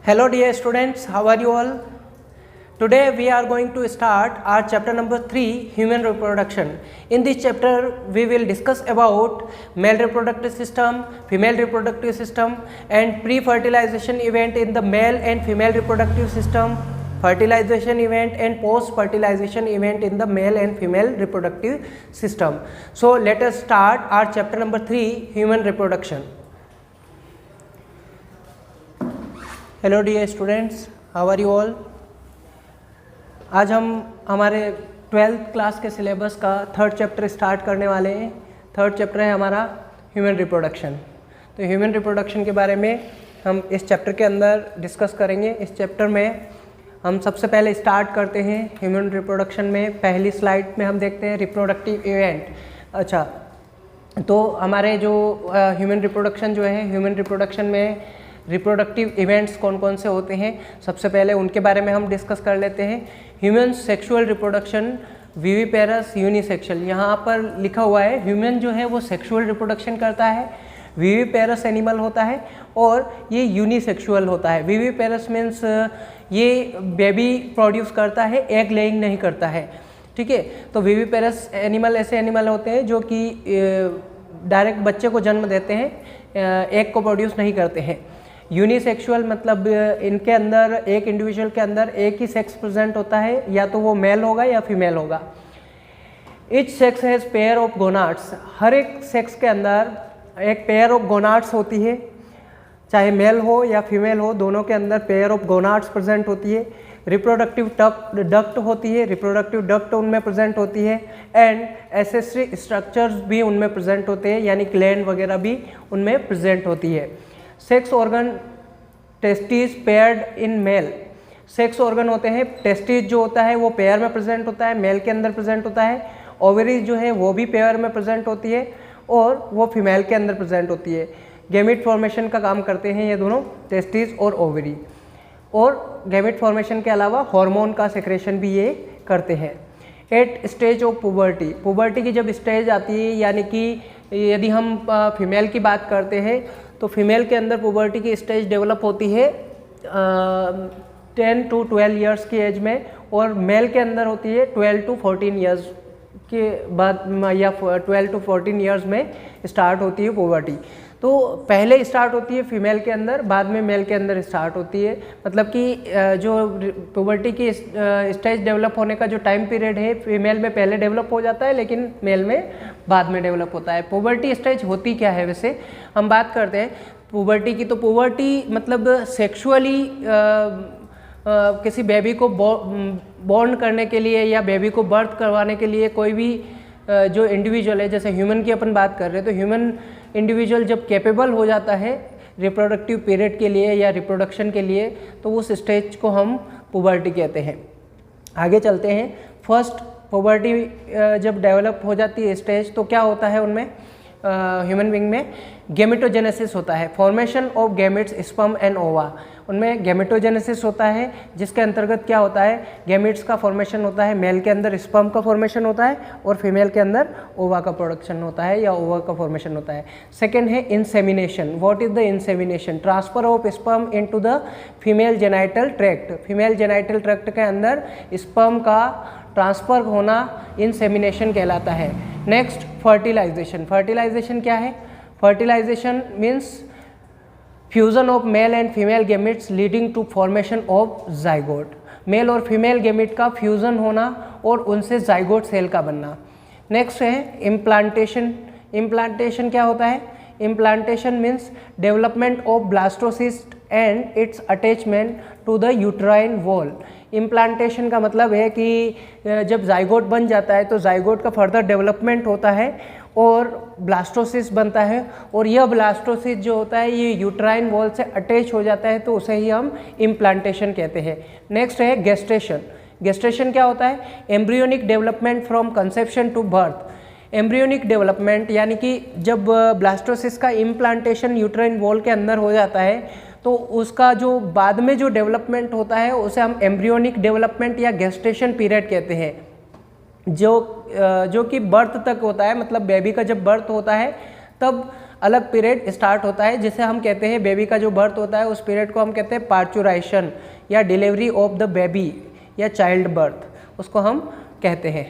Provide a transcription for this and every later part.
Hello dear students, how are you all? Today we are going to start our chapter number 3, human reproduction. In this chapter we will discuss about male reproductive system, female reproductive system and pre-fertilization event in the male and female reproductive system, fertilization event and post-fertilization event in the male and female reproductive system. So let us start our chapter number 3, human reproduction. Hello dear students, how are you all. आज हम हमारे 12th class के syllabus का 3rd chapter start करने वाले हैं। 3rd chapter है हमारा ह्यूमन रिप्रोडक्शन। तो ह्यूमन रिप्रोडक्शन के बारे में हम इस चैप्टर के अंदर डिस्कस करेंगे। इस चैप्टर में हम सबसे पहले स्टार्ट करते हैं ह्यूमन रिप्रोडक्शन में। पहली स्लाइड में हम देखते हैं रिप्रोडक्टिव इवेंट। अच्छा, तो हमारे जो ह्यूमन रिप्रोडक्शन जो है, ह्यूमन रिप्रोडक्शन में रिप्रोडक्टिव इवेंट्स कौन कौन से होते हैं, सबसे पहले उनके बारे में हम डिस्कस कर लेते हैं। Human sexual reproduction, viviparous, unisexual. यहाँ पर लिखा हुआ है ह्यूमन जो है वो सेक्सुअल रिप्रोडक्शन करता है, विविपेरस एनिमल होता है और ये यूनिसेक्सुअल होता है। विविपेरस मीन्स ये बेबी प्रोड्यूस करता है, एग लेइंग नहीं करता है। ठीक है, तो विविपेरस एनिमल ऐसे एनिमल होते हैं जो कि डायरेक्ट बच्चे को जन्म देते हैं, एग को प्रोड्यूस नहीं करते हैं। यूनिसेक्सुअल मतलब इनके अंदर, एक इंडिविजुअल के अंदर एक ही सेक्स प्रेजेंट होता है, या तो वो मेल होगा या फीमेल होगा। Each sex has pair of gonads. हर एक सेक्स के अंदर एक पेयर ऑफ गोनाड्स होती है, चाहे मेल हो या फीमेल हो, दोनों के अंदर पेयर ऑफ गोनाड्स प्रेजेंट होती है। रिप्रोडक्टिव डक्ट होती है, रिप्रोडक्टिव डक्ट उनमें प्रेजेंट होती है एंड एसेसरी स्ट्रक्चर्स भी उनमें प्रेजेंट होते हैं, यानी ग्लैंड वगैरह भी उनमें प्रेजेंट होती है। Sex organ, testis paired in male. Sex organ होते हैं, टेस्टिस जो होता है वो पेयर में प्रेजेंट होता है, मेल के अंदर प्रेजेंट होता है। ओवरीज जो है वो भी पेयर में प्रेजेंट होती है और वो फीमेल के अंदर प्रेजेंट होती है। गैमेट फॉर्मेशन का काम करते हैं ये दोनों, टेस्टिस और ओवरी। और गैमेट फॉर्मेशन के अलावा हार्मोन का सेक्रेशन भी ये करते हैं। At stage of puberty, puberty की जब स्टेज आती है, यानी कि यदि हम फीमेल की बात करते हैं तो फीमेल के अंदर पुबर्टी की स्टेज डेवलप होती है 10 to 12 ईयर्स की एज में, और मेल के अंदर होती है 12 to 14 ईयर्स के बाद, या 12 to 14 ईयर्स में स्टार्ट होती है पुबर्टी। तो पहले स्टार्ट होती है फीमेल के अंदर, बाद में मेल के अंदर स्टार्ट होती है। मतलब कि जो पुबर्टी की स्टेज डेवलप होने का जो टाइम पीरियड है, फीमेल में पहले डेवलप हो जाता है लेकिन मेल में बाद में डेवलप होता है। पुबर्टी स्टेज होती क्या है, वैसे हम बात करते हैं पुबर्टी की। तो पुबर्टी मतलब सेक्सुअली किसी बेबी को बॉर्न करने के लिए या बेबी को बर्थ करवाने के लिए कोई भी जो इंडिविजुअल है, जैसे ह्यूमन की अपन बात कर रहे हैं, तो ह्यूमन इंडिविजुअल जब कैपेबल हो जाता है रिप्रोडक्टिव पीरियड के लिए या रिप्रोडक्शन के लिए, तो उस स्टेज को हम पुबर्टी कहते हैं। आगे चलते हैं। फर्स्ट पुबर्टी जब डेवलप हो जाती है स्टेज, तो क्या होता है उनमें, ह्यूमन बीइंग में गैमेटोजेनेसिस होता है, formation of gametes, sperm and ओवा। उनमें गैमेटोजेनेसिस होता है, जिसके अंतर्गत क्या होता है, गैमेट्स का फॉर्मेशन होता है, मेल के अंदर स्पर्म का फॉर्मेशन होता है और फीमेल के अंदर ओवा का प्रोडक्शन होता है या ओवा का फॉर्मेशन होता है। सेकेंड है insemination. What is the insemination? Transfer of sperm into the female genital tract. Female genital tract के अंदर स्पर्म का ट्रांसफर होना इंसेमिनेशन कहलाता है। Next fertilisation. फर्टिलाइजेशन क्या है? Fertilisation means fusion of male and female gametes leading to formation of zygote. Male और female gamete का फ्यूजन होना और उनसे जाइगोट सेल का बनना। नेक्स्ट है इम्प्लांटेशन। इम्प्लांटेशन क्या होता है? Implantation means development of blastocyst and its attachment to the uterine wall. Implantation का मतलब है कि जब जाइगोट बन जाता है तो जाइगोट का फर्दर डेवलपमेंट होता है और ब्लास्टोसिस बनता है, और यह ब्लास्टोसिस जो होता है ये यूट्राइन वॉल से अटैच हो जाता है, तो उसे ही हम इम्प्लांटेशन कहते हैं। नेक्स्ट है गेस्टेशन। गेस्टेशन क्या होता है? Embryonic development from conception to birth. Embryonic development यानी कि जब ब्लास्टोसिस का इम्प्लांटेशन यूट्राइन वॉल के अंदर हो जाता है, तो उसका जो बाद में जो डेवलपमेंट होता है उसे हम एम्ब्रियोनिक डेवलपमेंट या गेस्टेशन पीरियड कहते हैं, जो कि बर्थ तक होता है। मतलब बेबी का जब बर्थ होता है तब अलग पीरियड स्टार्ट होता है, जिसे हम कहते हैं बेबी का जो बर्थ होता है उस पीरियड को हम कहते हैं पार्चुरेशन या डिलीवरी ऑफ द बेबी या चाइल्ड बर्थ, उसको हम कहते हैं।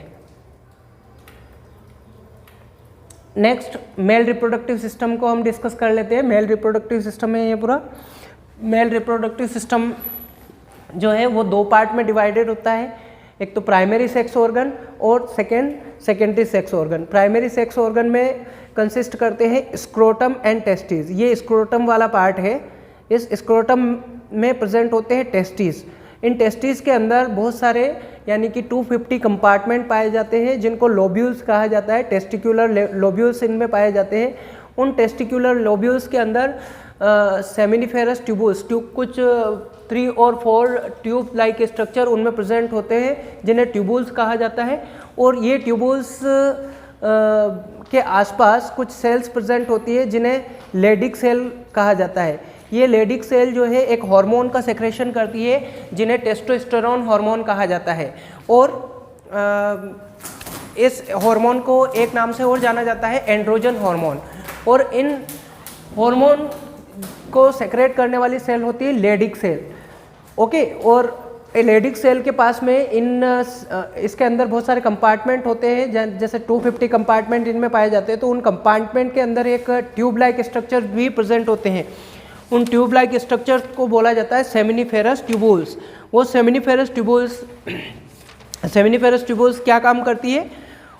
नेक्स्ट मेल रिप्रोडक्टिव सिस्टम को हम डिस्कस कर लेते हैं। मेल रिप्रोडक्टिव सिस्टम है ये पूरा। मेल रिप्रोडक्टिव सिस्टम जो है वो दो पार्ट में डिवाइडेड होता है, एक तो प्राइमरी सेक्स ऑर्गन और secondary sex organ. Primary sex organ में कंसिस्ट करते हैं स्क्रोटम एंड टेस्टिस। ये स्क्रोटम वाला पार्ट है, इस स्क्रोटम में प्रेजेंट होते हैं टेस्टिस। इन टेस्टिस के अंदर बहुत सारे यानी कि 250 कंपार्टमेंट पाए जाते हैं जिनको लोब्यूल्स कहा जाता है। टेस्टिकुलर लोब्यूल्स इनमें पाए जाते हैं। उन टेस्टिकुलर लोब्यूल्स के अंदर सेमिनिफेरस ट्यूबुल्स कुछ 3 और 4 ट्यूब लाइक स्ट्रक्चर उनमें प्रेजेंट होते हैं जिन्हें ट्यूबुल्स कहा जाता है। और ये ट्यूबुल्स के आसपास कुछ सेल्स प्रेजेंट होती है जिन्हें लेडिक सेल कहा जाता है। ये लेडिक सेल जो है एक हार्मोन का सेक्रेशन करती है जिन्हें टेस्टोस्टेरोन हार्मोन कहा जाता है। और इस हार्मोन को एक नाम से और जाना जाता है एंड्रोजन हार्मोन। और इन हार्मोन को सेक्रेट करने वाली सेल होती है लेडिक सेल। ओके, और लेडिक सेल के पास में इसके अंदर बहुत सारे कंपार्टमेंट होते हैं, जैसे 250 कंपार्टमेंट इनमें पाए जाते हैं। तो उन कंपार्टमेंट के अंदर एक ट्यूब लाइक स्ट्रक्चर भी प्रेजेंट होते हैं। उन ट्यूब लाइक स्ट्रक्चर को बोला जाता है सेमिनिफेरस ट्यूबुल्स। वो सेमिनिफेरस ट्यूबुल्स क्या काम करती है?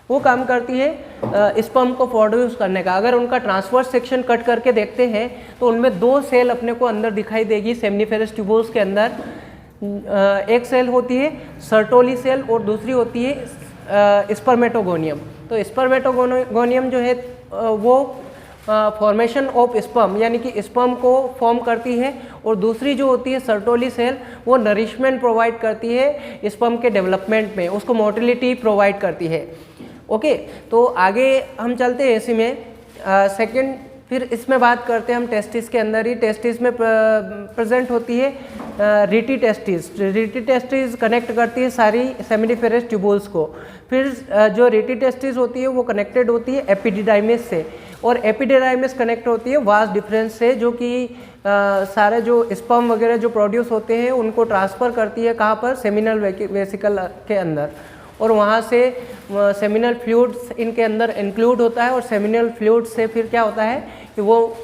वो काम करती है स्पर्म को प्रोड्यूस करने का। अगर उनका ट्रांसवर्स सेक्शन कट करके देखते हैं तो उनमें 2 सेल अपने को अंदर दिखाई देगी सेमिनिफेरस ट्यूबुल्स के अंदर। एक सेल होती है सर्टोली सेल और दूसरी होती है स्पर्मेटोगोनियम। तो स्पर्मेटोगोनियम जो है वो फॉर्मेशन ऑफ स्पर्म यानी कि स्पर्म को फॉर्म करती है, और दूसरी जो होती है सर्टोली सेल वो नरिशमेंट प्रोवाइड करती है स्पर्म के डेवलपमेंट में, उसको मोटिलिटी प्रोवाइड करती है। ओके, तो आगे हम चलते हैं इसी में सेकंड। फिर इसमें बात करते हैं हम टेस्टिस के अंदर ही। टेस्टिस में प्रेजेंट होती है rete testis. Rete testis connect करती है सारी सेमिनिफेरस ट्यूबुल्स को। फिर जो रीटी टेस्टिस होती है वो कनेक्टेड होती है एपिडिडाइमिस से, और एपिडिडाइमिस कनेक्ट होती है वास डिफरेंस से, जो कि सारे जो स्पर्म वगैरह जो प्रोड्यूस होते हैं उनको ट्रांसफ़र करती है कहाँ पर? सेमिनल वेसिकल के अंदर। और वहाँ से सेमिनल फ्लूइड्स इनके अंदर इंक्लूड होता है, और सेमिनल फ्लूइड से फिर क्या होता है कि वो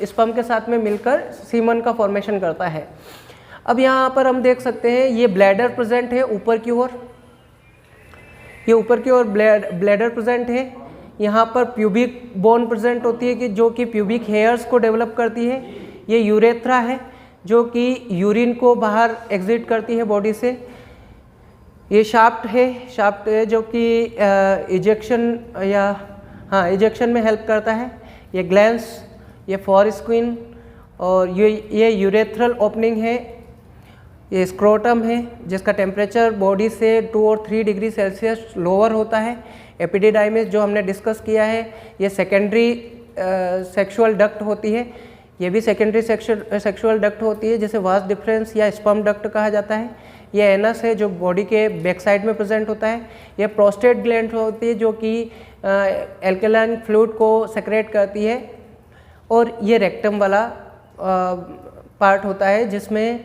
स्पर्म के साथ में मिलकर सीमन का फॉर्मेशन करता है। अब यहाँ पर हम देख सकते हैं ये ब्लैडर प्रेजेंट है ऊपर की ओर, ये ऊपर की ओर ब्लैडर प्रेजेंट है। यहाँ पर प्यूबिक बोन प्रेजेंट होती है कि जो कि प्यूबिक हेयर्स को डेवलप करती है। ये यूरेथ्रा है जो कि यूरिन को बाहर एग्जिट करती है बॉडी से। ये शाफ्ट है जो कि इजेक्शन में हेल्प करता है। ये ग्लैंस, ये फॉरस्क्विन, और ये यूरेथ्रल ओपनिंग है। ये स्क्रोटम है जिसका टेम्परेचर बॉडी से 2 और 3 डिग्री सेल्सियस लोअर होता है। एपिडिडाइमिस जो हमने डिस्कस किया है, ये सेकेंडरी सेक्सुअल डक्ट होती है। ये भी सेकेंडरी सेक्सुअल डक्ट होती है जिसे वास डिफरेंस या स्पर्म डक्ट कहा जाता है। ये एनस है जो बॉडी के बैक साइड में प्रेजेंट होता है। ये प्रोस्टेट ग्लैंड होती है जो कि एल्कलाइन फ्लूइड को सेक्रेट करती है। और ये रेक्टम वाला पार्ट होता है जिसमें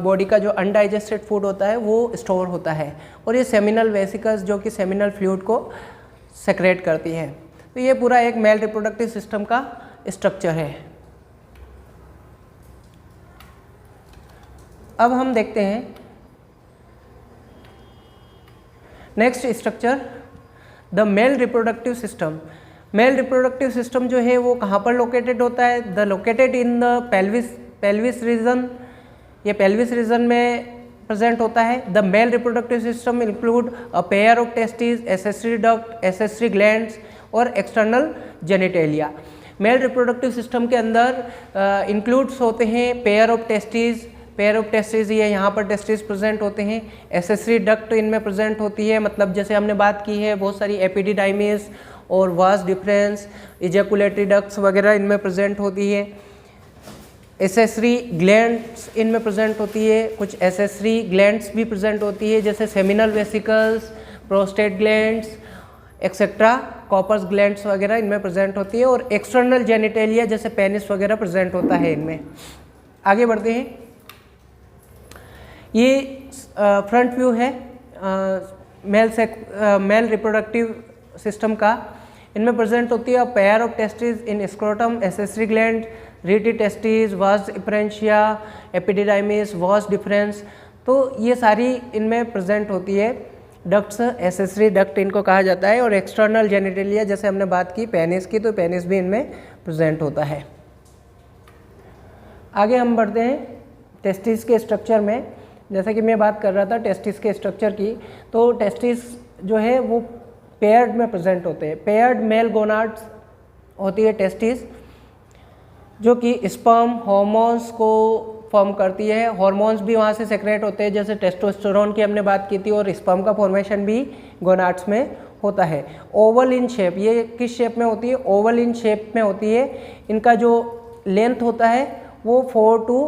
बॉडी का जो अनडाइजेस्टेड फूड होता है वो स्टोर होता है। और ये सेमिनल वेसिकल्स जो कि सेमिनल फ्लूइड को सेक्रेट करती है। तो ये पूरा एक मेल रिप्रोडक्टिव सिस्टम का स्ट्रक्चर है। अब हम देखते हैं next structure, the male reproductive system. Male reproductive system जो है वो कहाँ पर लोकेटेड होता है? The located in the pelvis region. ये पेल्विस रीजन में प्रेजेंट होता है। The male reproductive system include a pair of testis, accessory duct, accessory glands और external genitalia. Male reproductive system के अंदर इंक्लूड्स होते हैं पेयर ऑफ टेस्टिस। ये यहाँ पर टेस्टिस प्रेजेंट होते हैं। एसेसरी डक्ट इनमें प्रेजेंट होती है, मतलब जैसे हमने बात की है बहुत सारी एपिडिडाइमिस और वास डिफरेंस, इजैकुलेटरी डक्ट्स वगैरह इनमें प्रेजेंट होती है। एसेसरी ग्लैंड्स इनमें प्रेजेंट होती है, कुछ एसेसरी ग्लैंड्स भी प्रेजेंट होती है जैसे seminal vesicles, prostate glands, etcetera, Cowper's glands वगैरह इनमें प्रेजेंट होती है, और एक्सटर्नल जेनिटेलिया जैसे पेनिस वगैरह प्रेजेंट होता है इनमें। आगे बढ़ते हैं। ये फ्रंट व्यू है मेल रिप्रोडक्टिव सिस्टम का। इनमें प्रेजेंट होती है pair of testis in scrotum, accessory gland, rete testis, vas efferentia, epididymis, vas deferens. तो ये सारी इनमें प्रेजेंट होती है। डक्ट्स, एसेसरी डक्ट इनको कहा जाता है, और एक्सटर्नल जेनिटेलिया जैसे हमने बात की पेनिस की, तो पेनिस भी इनमें प्रेजेंट होता है। आगे हम बढ़ते हैं टेस्टिस के स्ट्रक्चर में। जैसा कि मैं बात कर रहा था टेस्टिस के स्ट्रक्चर की, तो टेस्टिस जो है वो पेयर्ड में प्रेजेंट होते हैं। पेयर्ड मेल गोनाड्स होती है टेस्टिस, जो कि स्पर्म हॉर्मोन्स को फॉर्म करती है। हॉर्मोन्स भी वहाँ से सेक्रेट होते हैं, जैसे टेस्टोस्टेरोन की हमने बात की थी, और स्पर्म का फॉर्मेशन भी गोनाड्स में होता है। ओवल इन शेप, ये किस शेप में होती है? ओवल इन शेप में होती है। इनका जो लेंथ होता है वो 4 to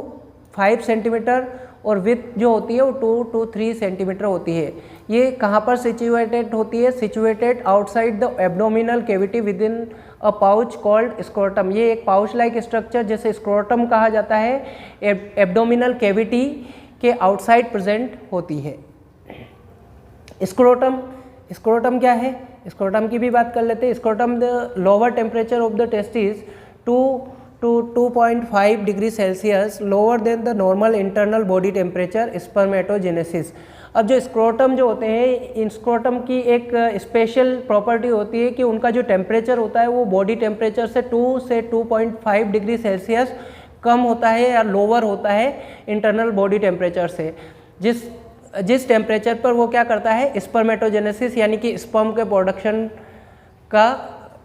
5 सेंटीमीटर, और विड्थ जो होती है वो 2 to 3 सेंटीमीटर होती है। ये कहाँ पर सिचुएटेड होती है? Situated outside the abdominal cavity with in a pouch called scrotum. ये एक पाउच लाइक स्ट्रक्चर जैसे स्क्रोटम कहा जाता है, एब्डोमिनल कैविटी के आउटसाइड प्रेजेंट होती है। स्क्रोटम क्या है? स्क्रोटम की भी बात कर लेते हैं। Scrotum the lower temperature of the testis 2 to 2.5 degree Celsius lower than the normal internal body temperature spermatogenesis. अब जो स्क्रोटम जो होते हैं, इन स्क्रोटम की एक स्पेशल प्रॉपर्टी होती है कि उनका जो टेम्परेचर होता है वो बॉडी टेम्परेचर से 2 से 2.5 डिग्री सेल्सियस कम होता है या लोअर होता है इंटरनल बॉडी टेम्परेचर से। जिस टेम्परेचर पर वो क्या करता है? स्पर्मेटोजेनेसिस यानी कि स्पर्म के प्रोडक्शन का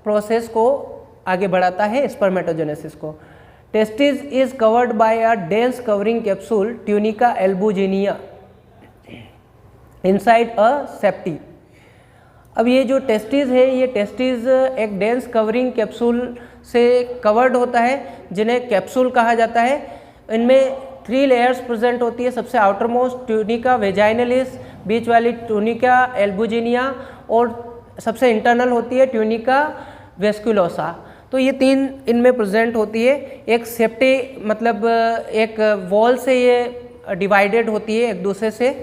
प्रोसेस को आगे बढ़ाता है, स्पर्मेटोजेनेसिस को। Testis is covered by a dense covering capsule tunica albuginea inside a safety. अब ये जो टेस्टिस है, ये टेस्टिस एक डेंस कवरिंग कैप्सूल से कवर्ड होता है, जिन्हें कैप्सूल कहा जाता है। इनमें 3 लेयर्स प्रेजेंट होती है। सबसे आउटर मोस्ट ट्यूनिका वेजाइनलिस, बीच वाली ट्यूनिका एल्बुजिनिया, और सबसे इंटरनल होती है ट्यूनिका वेस्कुलोसा। तो ये 3 इनमें प्रेजेंट होती है। एक सेप्टी मतलब एक वॉल से ये डिवाइडेड होती है एक दूसरे से।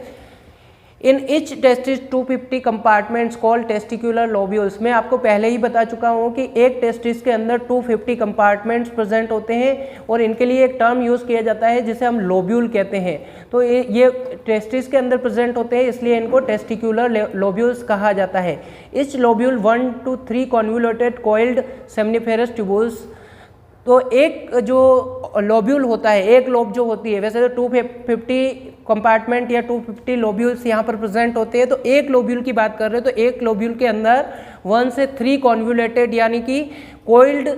In each testis 250 compartments called testicular lobules. मैं आपको पहले ही बता चुका हूँ कि एक टेस्टिस के अंदर 250 कंपार्टमेंट्स प्रेजेंट होते हैं, और इनके लिए एक टर्म यूज़ किया जाता है जिसे हम लोब्यूल कहते हैं। तो ये टेस्टिस के अंदर प्रेजेंट होते हैं, इसलिए इनको टेस्टिकुलर लोब्यूल्स कहा जाता है। Etch lobule 1 to 3 convoluted coiled सेमनिफेरस tubules. तो एक जो लोब्यूल होता है, एक लोब जो होती है, वैसे तो 250 कंपार्टमेंट या 250 लोब्यूल्स यहाँ पर प्रेजेंट होते हैं, तो एक लोब्यूल की बात कर रहे हो तो एक लोब्यूल के अंदर 1 से 3 कॉन्वोल्यूटेड यानी कि कोइल्ड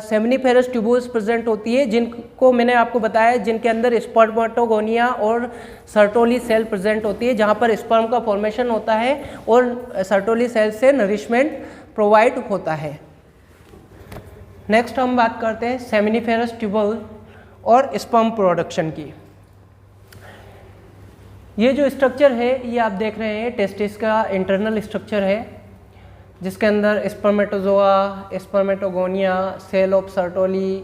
सेमनिफेरस ट्यूबुल्स प्रेजेंट होती है, जिनको मैंने आपको बताया, जिनके अंदर स्पर्मेटोगोनिया और सर्टोली सेल प्रेजेंट होती है, जहाँ पर स्पर्म का फॉर्मेशन होता है और सर्टोली सेल से नरिशमेंट प्रोवाइड होता है। नेक्स्ट हम बात करते हैं सेमनिफेरस ट्यूबुल और स्पर्म प्रोडक्शन की। ये जो स्ट्रक्चर है ये आप देख रहे हैं टेस्टिस का इंटरनल स्ट्रक्चर है, जिसके अंदर spermatozoa, spermatogonia, cell of Sertoli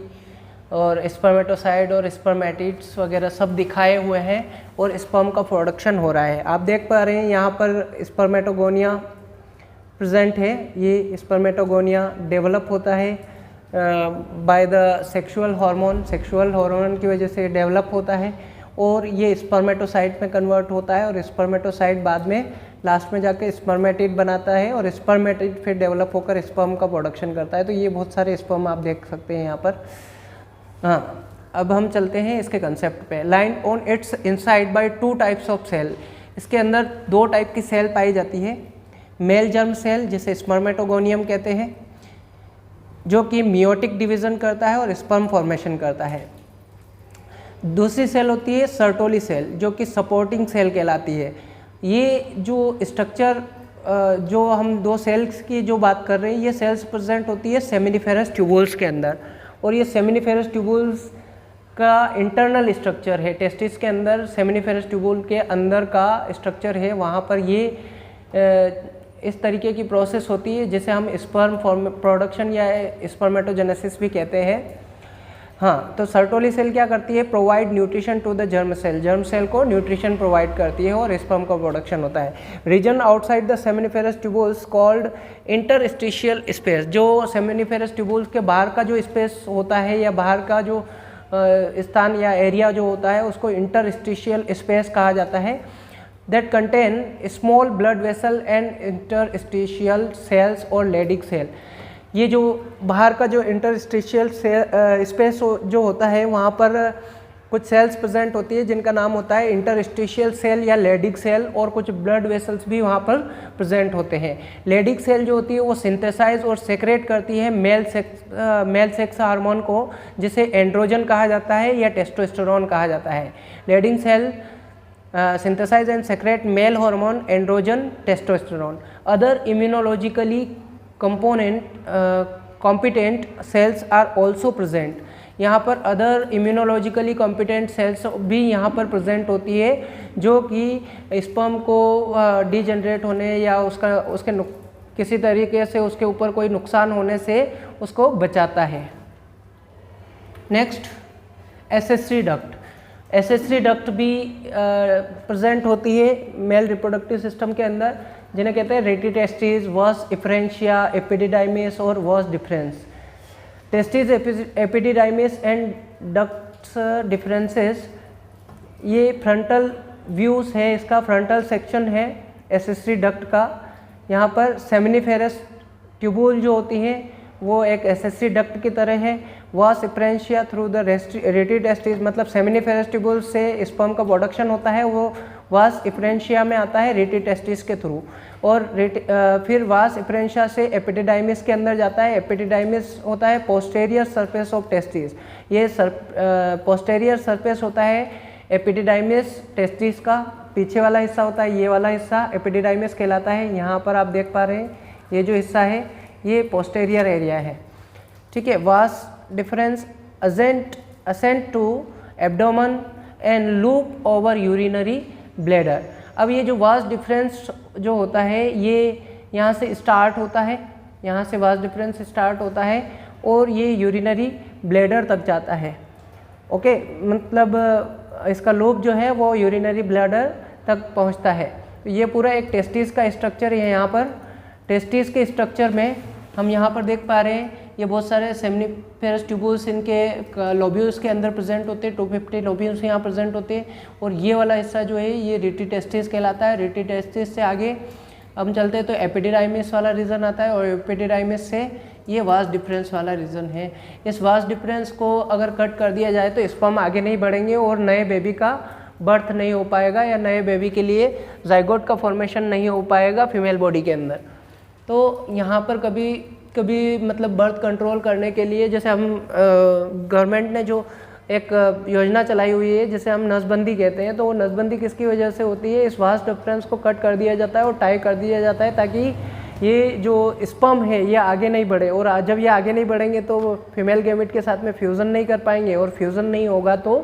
और स्पर्मेटोसाइड और स्पर्मेटिड्स वगैरह सब दिखाए हुए हैं, और स्पर्म का प्रोडक्शन हो रहा है। आप देख पा रहे हैं यहाँ पर स्पर्मेटोगोनिया प्रेजेंट है। ये स्पर्मेटोगोनिया डेवलप होता है बाय द सेक्सुअल हार्मोन की वजह से डेवलप होता है, और ये स्पर्मेटोसाइट में कन्वर्ट होता है, और स्पर्मेटोसाइट बाद में लास्ट में जाके स्पर्मेटिड बनाता है, और स्पर्मेटिड फिर डेवलप होकर स्पर्म का प्रोडक्शन करता है। तो ये बहुत सारे स्पर्म आप देख सकते हैं यहाँ पर। हाँ, अब हम चलते हैं इसके कंसेप्ट पे। Line on its inside by 2 types of cell. इसके अंदर 2 टाइप की सेल पाई जाती है। मेल जर्म सेल जिसे स्पर्मेटोगोनियम कहते हैं, जो कि मियोटिक डिवीज़न करता है और स्पर्म फॉर्मेशन करता है। दूसरी सेल होती है सर्टोली सेल, जो कि सपोर्टिंग सेल कहलाती है। ये जो स्ट्रक्चर जो हम 2 सेल्स की जो बात कर रहे हैं, ये सेल्स प्रेजेंट होती है सेमिनिफेरस ट्यूबुल्स के अंदर, और ये सेमिनिफेरस ट्यूबुल्स का इंटरनल स्ट्रक्चर है। टेस्टिस के अंदर सेमिनिफेरस ट्यूबुल के अंदर का स्ट्रक्चर है, वहाँ पर ये इस तरीके की प्रोसेस होती है जिसे हम स्पर्म प्रोडक्शन या स्पर्मेटोजेनेसिस भी कहते हैं। हाँ, तो सर्टोली सेल क्या करती है, provide nutrition to the germ cell को न्यूट्रिशन प्रोवाइड करती है और स्पर्म का प्रोडक्शन होता है। Region outside the seminiferous tubules called interstitial space, जो सेमिनिफेरस ट्यूबुल्स के बाहर का जो स्पेस होता है या बाहर का जो स्थान या एरिया जो होता है उसको इंटरस्टिशियल स्पेस कहा जाता है। That contain small blood vessel and interstitial cells और लेडिक सेल। ये जो बाहर का जो इंटरस्टिशियल स्पेस जो होता है वहाँ पर कुछ सेल्स प्रेजेंट होती है जिनका नाम होता है इंटरस्टिशियल सेल या लेडिक सेल, और कुछ ब्लड वेसल्स भी वहाँ पर प्रेजेंट होते हैं। लेडिक सेल जो होती है वो सिंथेसाइज और सेक्रेट करती है मेल सेक्स हार्मोन को, जिसे एंड्रोजन कहा जाता है या टेस्टोस्टेरोन कहा जाता है। Leydig cell synthesize and secrete male hormone androgen testosterone. Other immunologically competent cells are also present. यहाँ पर अदर इम्यूनोलॉजिकली कॉम्पिटेंट सेल्स भी यहाँ पर प्रेजेंट होती है जो कि स्पर्म को डीजनरेट होने या उसके किसी तरीके से उसके ऊपर कोई नुकसान होने से उसको बचाता है। Next, accessory duct. Accessory duct भी प्रेजेंट होती है मेल रिप्रोडक्टिव सिस्टम के अंदर, जिन्हें कहते हैं रेटी टेस्टिस, वास इफ्रेंशिया, एपिडिडाइमिस और vas deferens. Testis, epididymis and ducts differences, ये फ्रंटल व्यूज है, इसका फ्रंटल सेक्शन है एसेसरी डक्ट का। यहाँ पर सेमिनिफेरस ट्यूबुल जो होती हैं वो एक एसेसरी डक्ट की तरह है। वास इफ्रेंशिया थ्रू द रेटी टेस्टिस, मतलब सेमिनिफेरस ट्यूबुल से स्पर्म का प्रोडक्शन होता है, वो वास इफ्रेंशिया में आता है रेटी टेस्टिस के थ्रू, और फिर वास इफ्रेंशिया से एपिडिडाइमिस के अंदर जाता है। एपिडिडाइमिस होता है पोस्टेरियर सरफेस ऑफ टेस्टिस, ये पोस्टेरियर सरफेस होता है एपिडिडाइमिस टेस्टिस का, पीछे वाला हिस्सा होता है ये वाला हिस्सा एपिडिडाइमिस कहलाता है। यहाँ पर आप देख पा रहे हैं ये जो हिस्सा है ये पोस्टेरियर एरिया है, ठीक है। Vas deferens ascend to abdomen and loop over urinary bladder. अब ये जो वास डिफरेंस जो होता है ये यहाँ से स्टार्ट होता है, यहाँ से वास डिफरेंस स्टार्ट होता है और ये यूरिनरी ब्लैडर तक जाता है। ओके, मतलब इसका लूप जो है वो यूरिनरी ब्लैडर तक पहुँचता है। तो ये पूरा एक टेस्टिस का स्ट्रक्चर है। यहाँ पर टेस्टिस के स्ट्रक्चर में हम यहाँ पर देख पा रहे हैं ये बहुत सारे सेमिनिफेरस ट्यूबुल्स इनके लोब्यूल्स के अंदर प्रेजेंट होते हैं, 250 लोब्यूल्स यहाँ प्रेजेंट होते हैं, और ये वाला हिस्सा जो है ये रेटी टेस्टिस कहलाता है। रेटी टेस्टिस से आगे हम चलते हैं तो एपिडिडाइमिस वाला रीजन आता है, और एपिडिडाइमिस से ये वास डिफरेंस वाला रीजन है। इस वास डिफरेंस को अगर कट कर दिया जाए तो स्पर्म आगे नहीं बढ़ेंगे और नए बेबी का बर्थ नहीं हो पाएगा, या नए बेबी के लिए जाइगोट का फॉर्मेशन नहीं हो पाएगा फीमेल बॉडी के अंदर। तो यहाँ पर कभी मतलब बर्थ कंट्रोल करने के लिए जैसे हम गवर्नमेंट ने जो एक योजना चलाई हुई है जिसे हम नसबंदी कहते हैं, तो वो नसबंदी किसकी वजह से होती है, इस वास डिफरेंस को कट कर दिया जाता है और टाई कर दिया जाता है ताकि ये जो स्पर्म है ये आगे नहीं बढ़े, और जब ये आगे नहीं बढ़ेंगे तो फीमेल गैमेट के साथ में फ्यूज़न नहीं कर पाएंगे, और फ्यूज़न नहीं होगा तो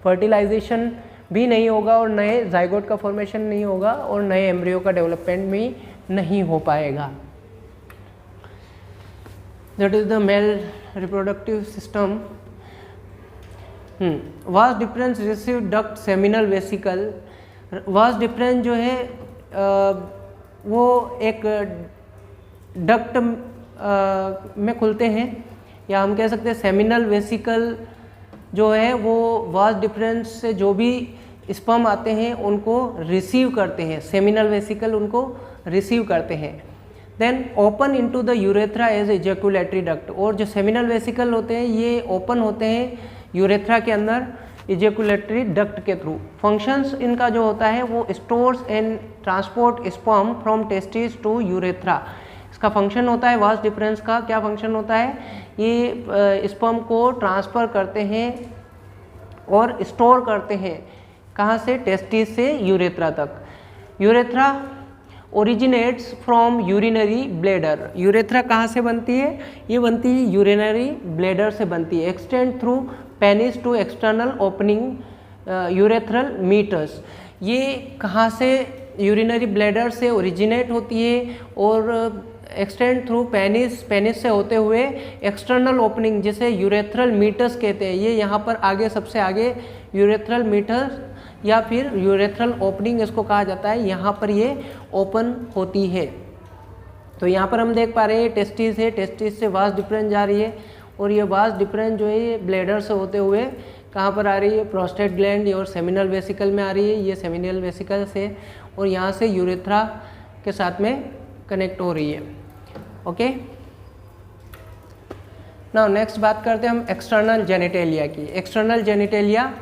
फर्टिलाइजेशन भी नहीं होगा और नए जाइगोट का फॉर्मेशन नहीं होगा और नए एम्ब्रियो का डेवलपमेंट भी नहीं हो पाएगा। That is the male reproductive system. Vas deferens receive duct seminal vesicle. Vas deferens जो है वो एक डक्ट में खुलते हैं, या हम कह सकते हैं सेमिनल वेसिकल जो है वो वास डिफरेंस से जो भी स्पर्म आते हैं उनको रिसीव करते हैं, सेमिनल वेसिकल उनको रिसीव करते हैं। Then open into the urethra as ejaculatory duct, और जो सेमिनल वेसिकल होते हैं ये ओपन होते हैं यूरेथ्रा के अंदर इजैकुलेटरी डक्ट के थ्रू। फंक्शंस इनका जो होता है वो stores and transport sperm from testis to urethra. इसका फंक्शन होता है वास डिफरेंस का क्या फंक्शन होता है, ये स्पर्म को ट्रांसफ़र करते हैं और स्टोर करते हैं, कहाँ से, टेस्टिस से यूरेथ्रा तक। Urethra originates from urinary bladder. Urethra कहाँ से बनती है, ये बनती है यूरिनरी ब्लैडर से बनती है। Extend through penis to external opening urethral meatus. ये कहाँ से यूरिनरी ब्लैडर से ओरिजिनेट होती है और एक्सटेंड थ्रू पेनिस, पेनिस से होते हुए एक्सटर्नल ओपनिंग जिसे यूरेथ्रल मीटर्स कहते हैं, ये यहाँ पर आगे सबसे आगे यूरेथ्रल मीटर या फिर यूरेथ्रल ओपनिंग इसको कहा जाता है, यहाँ पर ये ओपन होती है। तो यहाँ पर हम देख पा रहे हैं टेस्टिस है, टेस्टिस से वास डिफरेंस जा रही है और ये वास डिफरेंस जो है ये ब्लैडर से होते हुए कहाँ पर आ रही है, प्रोस्टेट ग्लैंड और सेमिनल वेसिकल में आ रही है, ये सेमिनल वेसिकल से और यहाँ से यूरेथ्रा के साथ में कनेक्ट हो रही है। ओके, नाउ नेक्स्ट बात करते हैं हम एक्सटर्नल जेनिटेलिया की। एक्सटर्नल जेनिटेलिया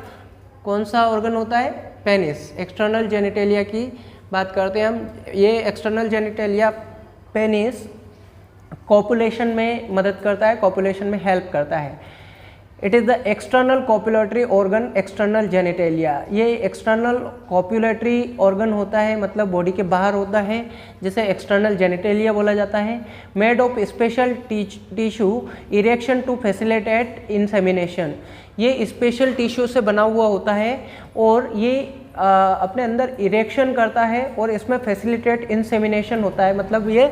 कौन सा ऑर्गन होता है, पेनिस। एक्सटर्नल जेनिटेलिया की बात करते हैं हम। ये एक्सटर्नल जेनिटेलिया पेनिस कॉपुलेशन में मदद करता है, कॉपुलेशन में हेल्प करता है। It is the external copulatory organ external genitalia. ये एक्सटर्नल कॉपुलेटरी ऑर्गन होता है, मतलब बॉडी के बाहर होता है, जिसे एक्सटर्नल जेनिटेलिया बोला जाता है। Made of special tissue erection to facilitate insemination. ये स्पेशल टिश्यू से बना हुआ होता है और ये अपने अंदर इरेक्शन करता है और इसमें फैसिलिटेट इंसेमिनेशन होता है, मतलब ये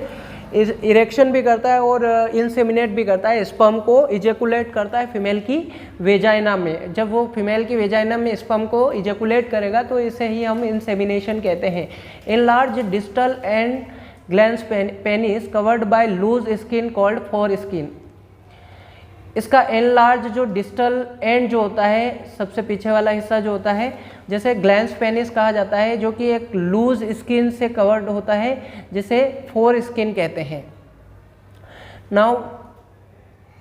इरेक्शन भी करता है और इंसेमिनेट भी करता है, स्पर्म को इजेकुलेट करता है फीमेल की वेजाइना में। जब वो फीमेल की वेजाइना में स्पर्म को इजेकुलेट करेगा तो इसे ही हम इंसेमिनेशन कहते हैं। Enlarge distal end glans penis covered by loose skin called foreskin. इसका एनलार्ज जो डिस्टल एंड जो होता है, सबसे पीछे वाला हिस्सा जो होता है, जैसे ग्लैंस पेनिस कहा जाता है, जो कि एक लूज स्किन से कवर्ड होता है, जिसे फोर स्किन कहते हैं। Now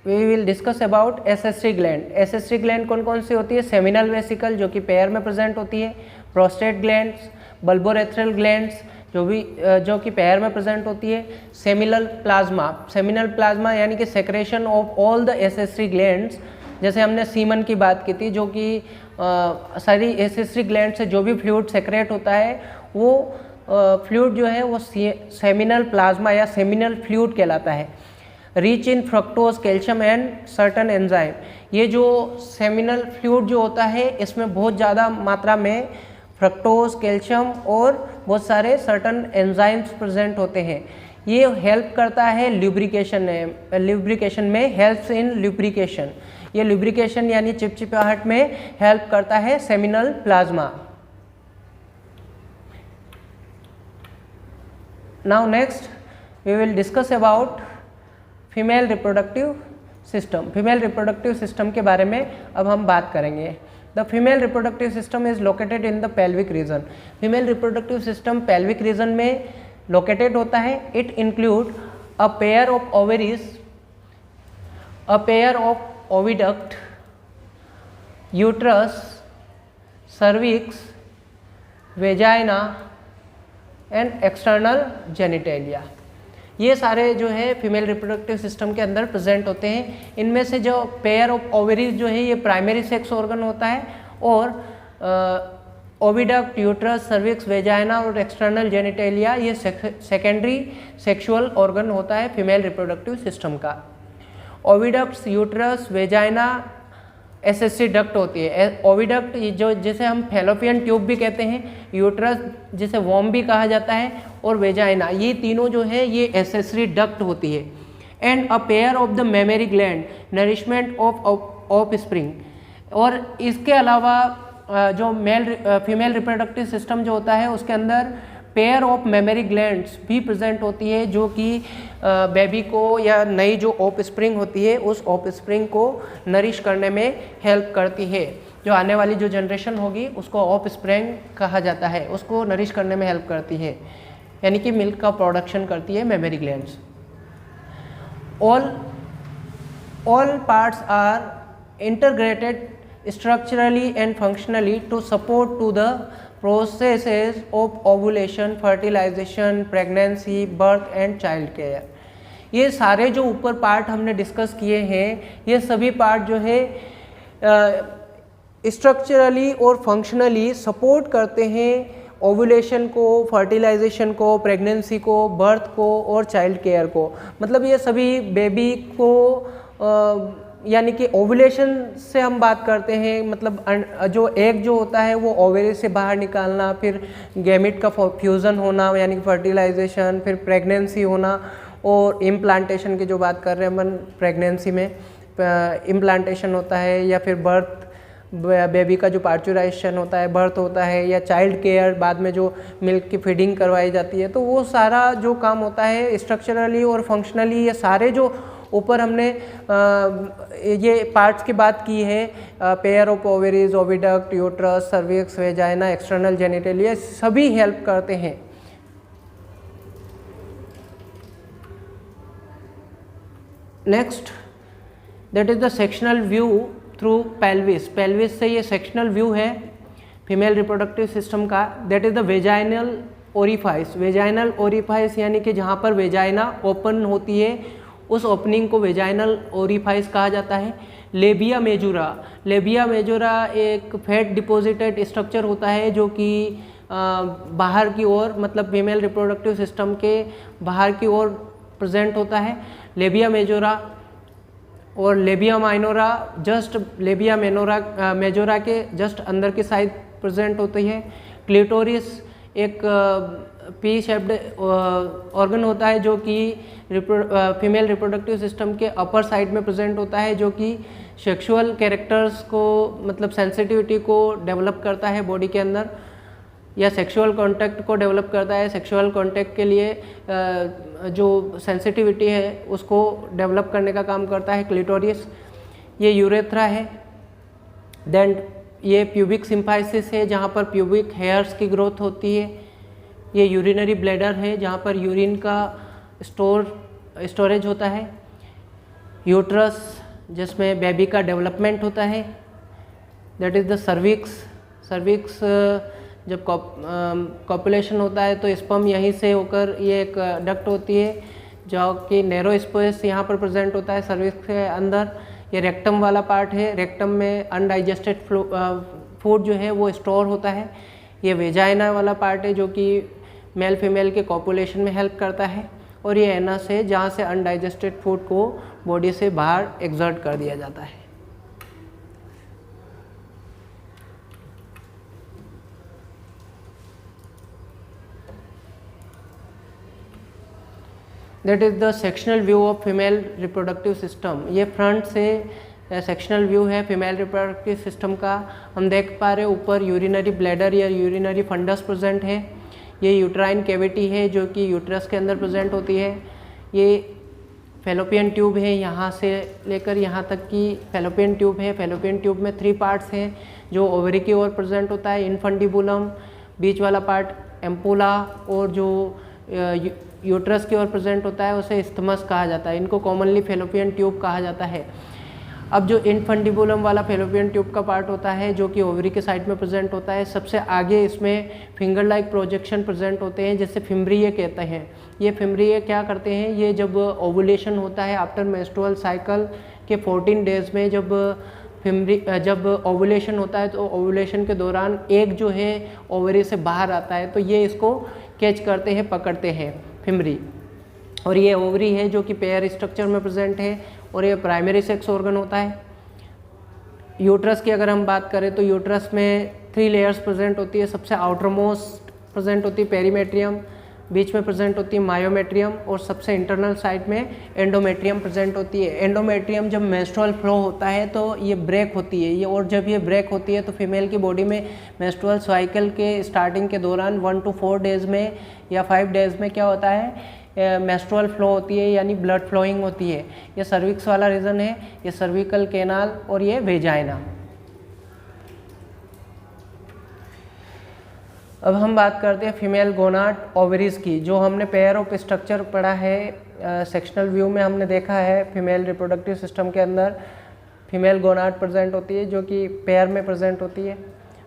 we will discuss about accessory gland. Accessory gland कौन कौन सी होती है, सेमिनल वेसिकल जो कि पेयर में प्रेजेंट होती है, प्रोस्टेट ग्लैंड्स, बल्बोरेथ्रल ग्लैंड्स जो कि पेयर में प्रेजेंट होती है, सेमिनल प्लाज्मा। सेमिनल प्लाज्मा यानी कि secretion of all the accessory glands, जैसे हमने सीमन की बात की थी, जो कि सारी एसेसरी ग्लैंड से जो भी फ्लूइड सेक्रेट होता है वो फ्लूइड जो है वो सेमिनल प्लाज्मा या सेमिनल फ्लूइड कहलाता है। Rich in fructose, calcium and certain enzyme. ये जो सेमिनल फ्लूइड जो होता है इसमें बहुत ज़्यादा मात्रा में फ्रक्टोज, कैल्शियम और बहुत सारे सर्टन एंजाइम्स प्रेजेंट होते हैं। ये हेल्प करता है ल्यूब्रिकेशन में, हेल्प्स इन ल्यूब्रिकेशन। ये ल्यूब्रिकेशन यानी चिपचिपाहट में हेल्प करता है seminal plasma. Now next we will discuss about female reproductive system. Female reproductive system के बारे में अब हम बात करेंगे। The female reproductive system is located in the pelvic region. Female reproductive system pelvic region में लोकेटेड होता है। It include a pair of ovaries, a pair of oviduct, uterus, cervix, vagina and external genitalia. ये सारे जो है female reproductive system के अंदर present होते हैं। इनमें से जो पेयर ऑफ ओवरीज जो है ये प्राइमरी सेक्स ऑर्गन होता है और ओविडक्ट, यूट्रस, सर्विक्स, वेजाइना और एक्सटर्नल जेनिटेलिया ये सेकेंडरी सेक्सुअल ऑर्गन होता है फीमेल रिप्रोडक्टिव सिस्टम का। Oviducts, uterus, vagina accessory duct होती है। ओविडक्ट जो जिसे हम फैलोपियन ट्यूब भी कहते हैं, यूट्रस जिसे वॉर्म भी कहा जाता है और वेजाइना, ये तीनों जो है ये एसेसरी डक्ट होती है। And a pair of the mammary gland, nourishment of spring. और इसके अलावा जो फीमेल रिप्रोडक्टिव सिस्टम जो होता है उसके अंदर पेयर ऑफ मेमरी ग्लैंड्स भी प्रेजेंट होती है, जो कि बेबी को या नई जो ऑफ स्प्रिंग होती है उस ऑफ स्प्रिंग को नरिश करने में हेल्प करती है। जो आने वाली जो जनरेशन होगी उसको ऑफ स्प्रिंग कहा जाता है, उसको नरिश करने में हेल्प करती है, यानी कि मिल्क का प्रोडक्शन करती है mammary glands. All parts are integrated structurally and functionally to support to the processes of ovulation, fertilization, pregnancy, birth and child care। ये सारे जो ऊपर पार्ट हमने डिस्कस किए हैं ये सभी पार्ट जो है स्ट्रक्चरली और फंक्शनली सपोर्ट करते हैं ओव्यूलेशन को, फर्टिलाइजेशन को, प्रेगनेंसी को, बर्थ को और चाइल्ड केयर को। मतलब ये सभी बेबी को यानी कि ओव्यूलेशन से हम बात करते हैं, मतलब जो एग जो होता है वो ओवरी से बाहर निकालना, फिर गैमेट का फ्यूज़न होना यानी कि फर्टिलाइजेशन, फिर प्रेगनेंसी होना, और इम्प्लांटेशन की जो बात कर रहे हैं अपन, प्रेगनेंसी में इम्प्लांटेशन होता है, या फिर बर्थ, बेबी का जो पार्चुराइजेशन होता है, बर्थ होता है, या चाइल्ड केयर, बाद में जो मिल्क की फीडिंग करवाई जाती है। तो वो सारा जो काम होता है स्ट्रक्चरली और फंक्शनली, ये सारे जो ऊपर हमने ये पार्ट्स की बात की है, pair of ovaries, oviduct, uterus, cervix, vagina, external genital, ये सभी हेल्प करते हैं। Next that is the sectional view through pelvis. Pelvis से ये सेक्शनल व्यू है फीमेल रिप्रोडक्टिव सिस्टम का। That is the vaginal orifice. Vaginal orifice यानी कि जहाँ पर वेजाइना ओपन होती है उस ओपनिंग को वेजाइनल ओरिफाइस कहा जाता है। Labia majora. लेबिया मेजोरा एक फैट डिपॉजिटेड स्ट्रक्चर होता है जो कि बाहर की ओर, मतलब फीमेल रिप्रोडक्टिव सिस्टम के बाहर की ओर प्रेजेंट होता है। लेबिया मेजोरा और labia minora just labia majora के जस्ट अंदर की साइड प्रेजेंट होती है। क्लिटोरिस एक पी शेप्ड ऑर्गन होता है जो कि फीमेल रिप्रोडक्टिव सिस्टम के अपर साइड में प्रेजेंट होता है, जो कि सेक्सुअल कैरेक्टर्स को, मतलब सेंसिटिविटी को डेवलप करता है बॉडी के अंदर, या सेक्सुअल कांटेक्ट को डेवलप करता है। सेक्सुअल कांटेक्ट के लिए जो सेंसिटिविटी है उसको डेवलप करने का काम करता है क्लिटोरियस। ये यूरेथ्रा है। देन ये प्यूबिक सिम्फाइसिस है जहाँ पर प्यूबिक हेयर्स की ग्रोथ होती है। ये यूरिनरी ब्लैडर है जहाँ पर यूरिन का स्टोरेज होता है। यूट्रस जिसमें बेबी का डेवलपमेंट होता है। That is the cervix. Cervix जब कॉपुलेशन होता है तो स्पर्म यहीं से होकर ये एक डक्ट होती है जो कि नैरो स्पेस यहाँ पर प्रेजेंट होता है सर्विक्स के अंदर। ये रेक्टम वाला पार्ट है। रेक्टम में अनडाइजेस्टेड फूड जो है वो स्टोर होता है। ये वेजाइना वाला पार्ट है जो कि मेल फीमेल के कॉपुलेशन में हेल्प करता है। और ये एनस है जहाँ से अनडाइजेस्टेड फूड को बॉडी से बाहर एक्सर्ट कर दिया जाता है। That is the sectional view of female reproductive system. ये फ्रंट से सेक्शनल व्यू है फीमेल रिप्रोडक्टिव सिस्टम का। हम देख पा रहे ऊपर यूरिनरी ब्लैडर या यूरिनरी फंडस प्रेजेंट है। ये यूट्राइन कैविटी है जो कि यूट्रस के अंदर प्रेजेंट होती है। ये फेलोपियन ट्यूब है, यहाँ से लेकर यहाँ तक की फेलोपियन ट्यूब है। फेलोपियन ट्यूब में 3 पार्ट्स हैं जो ओवरी की ओर प्रेजेंट होता है। इनफंडिबुलम, बीच वाला पार्ट एम्पुला, और जो यूट्रस की ओर प्रेजेंट होता है उसे इस्थमस कहा जाता है। इनको कॉमनली फेलोपियन ट्यूब कहा जाता है। अब जो इनफंडिबुलम वाला फेलोपियन ट्यूब का पार्ट होता है जो कि ओवरी के साइड में प्रेजेंट होता है, सबसे आगे इसमें फिंगर लाइक प्रोजेक्शन प्रेजेंट होते हैं जिसे फिम्ब्रिये कहते हैं। ये फिम्ब्रिये क्या करते हैं, ये जब ओवुलेशन होता है आफ्टर मेंस्ट्रुअल साइकिल के 14 डेज में जब ओवुलेशन होता है तो ओवुलेशन के दौरान एग जो है ओवरी से बाहर आता है तो ये इसको कैच करते हैं, पकड़ते हैं फिम्ब्री। और ये ओवरी है जो कि पेयर स्ट्रक्चर में प्रेजेंट है और ये प्राइमरी सेक्स ऑर्गन होता है। यूट्रस की अगर हम बात करें तो यूट्रस में 3 लेयर्स प्रेजेंट होती है। सबसे आउटर मोस्ट प्रेजेंट होती है पेरीमेट्रियम, बीच में प्रेजेंट होती है मायोमेट्रियम और सबसे इंटरनल साइड में एंडोमेट्रियम प्रेजेंट होती है। एंडोमेट्रियम जब मेंस्ट्रुअल फ्लो होता है तो ये ब्रेक होती है और जब ये ब्रेक होती है तो फीमेल की बॉडी में मेंस्ट्रुअल साइकिल के स्टार्टिंग के दौरान 1 to 4 डेज में या 5 डेज में क्या होता है, मेंस्ट्रुअल फ्लो होती है यानी ब्लड फ्लोइंग होती है। ये सर्विक्स वाला रीजन है, ये सर्विकल कैनाल और ये वेजाइना। अब हम बात करते हैं फीमेल गोनाड ओवरीज की, जो हमने पेयर ऑफ स्ट्रक्चर पढ़ा है। सेक्शनल व्यू में हमने देखा है फीमेल रिप्रोडक्टिव सिस्टम के अंदर फीमेल गोनाड प्रेजेंट होती है जो कि पेयर में प्रेजेंट होती है,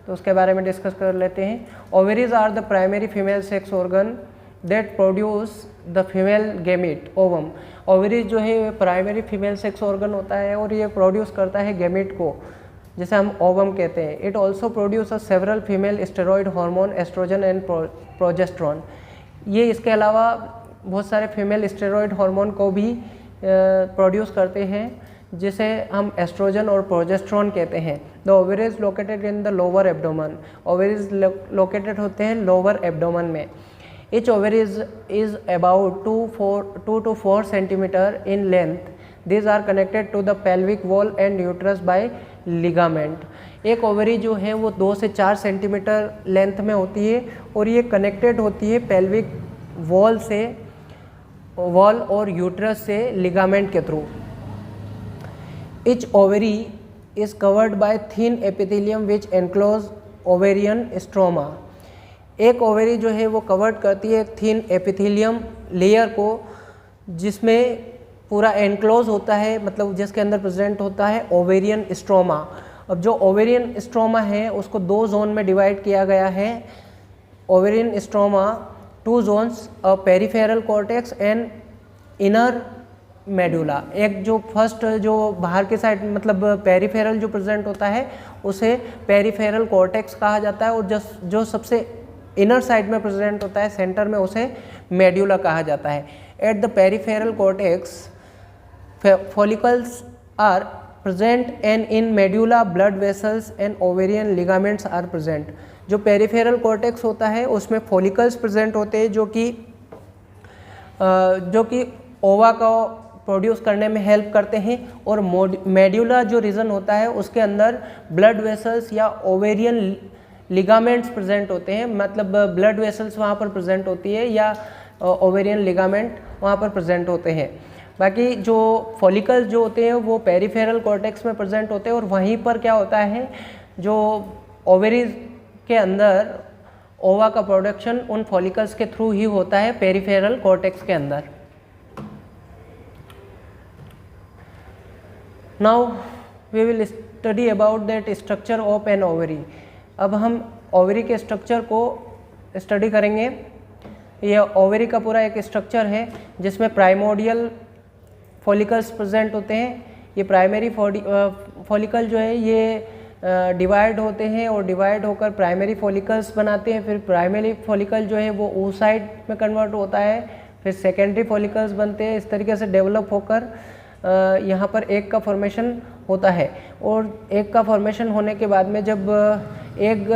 तो उसके बारे में डिस्कस कर लेते हैं। Ovaries are the primary female sex organ that produce the female gamete ovum. Ovaries जो है प्राइमरी फीमेल सेक्स ऑर्गन होता है और ये प्रोड्यूस करता है गैमेट को, जिसे हम ओवम कहते हैं। It also produce several female steroid hormone oestrogen and progesterone. ये इसके अलावा बहुत सारे फीमेल स्टेरॉयड हार्मोन को भी प्रोड्यूस करते हैं जिसे हम एस्ट्रोजन और प्रोजेस्टेरोन कहते हैं। The ovaries located in the lower abdomen, ovaries located होते हैं लोअर एब्डोमेन में। Each ovary is about 2 to 4 centimeter in length. These are connected to the pelvic wall and uterus by ligament. एक ovary जो है वो 2 से 4 centimetre length में होती है और ये कनेक्टेड होती है पेल्विक वॉल और यूट्रस से लिगामेंट के through. Each ovary is covered by thin epithelium which enclose ovarian stroma. एक ओवेरी जो है वो कवर्ड करती है थिन एपिथेलियम लेयर को, जिसमें पूरा एनक्लोज होता है, मतलब जिसके अंदर प्रेजेंट होता है ओवेरियन स्ट्रोमा। अब जो ओवेरियन स्ट्रोमा है उसको 2 जोन में डिवाइड किया गया है। Ovarian stroma 2 zones, a peripheral cortex and inner medulla. एक जो फर्स्ट जो बाहर के साइड मतलब पेरिफेरल जो प्रेजेंट होता है उसे पेरिफेरल कॉर्टेक्स कहा जाता है, और जो सबसे इनर साइड में प्रेजेंट होता है सेंटर में उसे मेड्यूला कहा जाता है। At the peripheral cortex follicles are present and in medulla blood vessels and ovarian ligaments are present. जो पेरिफेरल कॉर्टेक्स होता है उसमें फॉलिकल्स प्रेजेंट होते हैं जो कि ओवा को प्रोड्यूस करने में हेल्प करते हैं, और मेड्यूला जो रीजन होता है उसके अंदर ब्लड वेसल्स या ओवेरियन लिगामेंट्स प्रेजेंट होते हैं, मतलब ब्लड वेसल्स वहाँ पर प्रेजेंट होती है या ओवेरियन लिगामेंट वहाँ पर प्रेजेंट होते हैं। बाकी जो फॉलिकल्स जो होते हैं वो पेरिफेरल कॉर्टेक्स में प्रेजेंट होते हैं, और वहीं पर क्या होता है जो ओवेरीज के अंदर ओवा का प्रोडक्शन उन फॉलिकल्स के थ्रू ही होता है पेरिफेरल कॉर्टेक्स के अंदर। Now we will study about that structure of an ovary. अब हम ओवरी के स्ट्रक्चर को स्टडी करेंगे। यह ओवरी का पूरा एक स्ट्रक्चर है जिसमें प्राइमोडियल फॉलिकल्स प्रेजेंट होते हैं। ये प्राइमरी फॉलिकल जो है ये डिवाइड होते हैं और डिवाइड होकर प्राइमरी फॉलिकल्स बनाते हैं। फिर प्राइमरी फॉलिकल जो है वो oocyte में कन्वर्ट होता है, फिर सेकेंडरी फॉलिकल्स बनते हैं। इस तरीके से डेवलप होकर यहाँ पर एग का फॉर्मेशन होता है, और एग का फॉर्मेशन होने के बाद में जब एग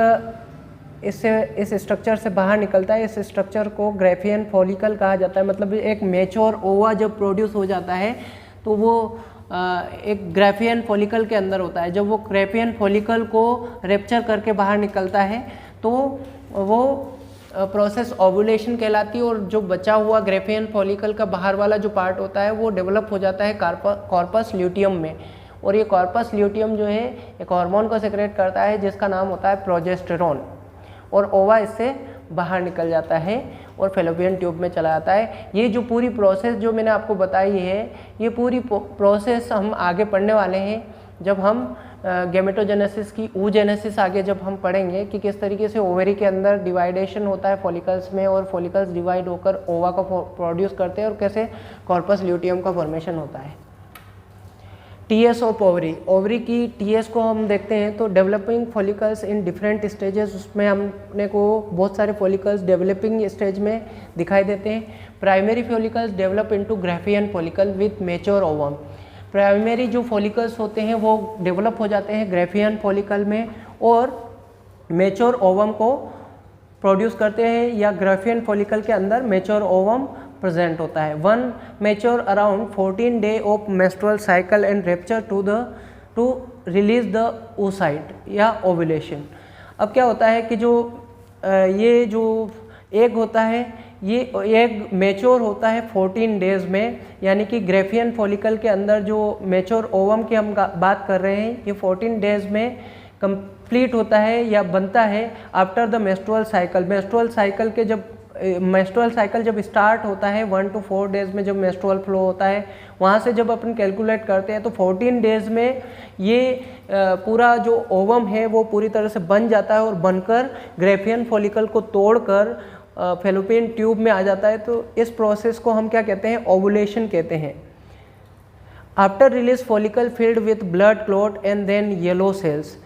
इस स्ट्रक्चर से बाहर निकलता है, इस स्ट्रक्चर को ग्रेफियन फॉलिकल कहा जाता है। मतलब एक मैच्योर ओवा जब प्रोड्यूस हो जाता है तो वो एक ग्रेफियन फॉलिकल के अंदर होता है। जब वो ग्रेफियन फॉलिकल को रेप्चर करके बाहर निकलता है तो वो प्रोसेस ओवुलेशन कहलाती है, और जो बचा हुआ ग्रेफियन फॉलिकल का बाहर वाला जो पार्ट होता है वो डेवलप हो जाता है कॉर्पस ल्यूटियम में। और ये कॉर्पस ल्यूटियम जो है एक हार्मोन को सेक्रेट करता है जिसका नाम होता है प्रोजेस्टेरोन, और ओवा इससे बाहर निकल जाता है और फेलोपियन ट्यूब में चला जाता है। ये जो पूरी प्रोसेस जो मैंने आपको बताई है, ये पूरी प्रोसेस हम आगे पढ़ने वाले हैं जब हम गैमेटोजेनेसिस की oogenesis आगे जब हम पढ़ेंगे कि किस तरीके से ओवरी के अंदर डिवाइडेशन होता है फॉलिकल्स में, और फॉलिकल्स डिवाइड होकर ओवा को प्रोड्यूस करते हैं, और कैसे कॉर्पस ल्यूटियम का फॉर्मेशन होता है। टीएस ऑफ ओवरी, ओवरी की टीएस को हम देखते हैं तो developing follicles in different stages, उसमें हमने को बहुत सारे फॉलिकल्स डेवलपिंग स्टेज में दिखाई देते हैं। Primary follicles develop into Graafian follicle with mature ovum. Primary जो फॉलिकल्स होते हैं वो डेवलप हो जाते हैं ग्रेफियन फॉलिकल में और मैच्योर ओवम को प्रोड्यूस करते हैं, या ग्रेफियन फॉलिकल के अंदर मैच्योर ओवम प्रेजेंट होता है। One mature around 14 day of menstrual cycle and rupture to release the oocyte या ओवुलेशन। अब क्या होता है कि जो ये जो एग होता है ये एग मैच्योर होता है 14 डेज में, यानी कि ग्रेफियन फॉलिकल के अंदर जो मैच्योर ओवम की हम बात कर रहे हैं ये 14 डेज में कंप्लीट होता है या बनता है after the menstrual cycle. Menstrual cycle जब स्टार्ट होता है 1 to 4 डेज में, जब मेंस्ट्रुअल फ्लो होता है वहाँ से जब अपन कैलकुलेट करते हैं तो 14 डेज में ये पूरा जो ओवम है वो पूरी तरह से बन जाता है और बनकर ग्रेफियन फॉलिकल को तोड़कर फेलोपियन ट्यूब में आ जाता है। तो इस प्रोसेस को हम क्या कहते हैं, ओवुलेशन कहते हैं। After release follicle filled with blood clot and then yellow cells.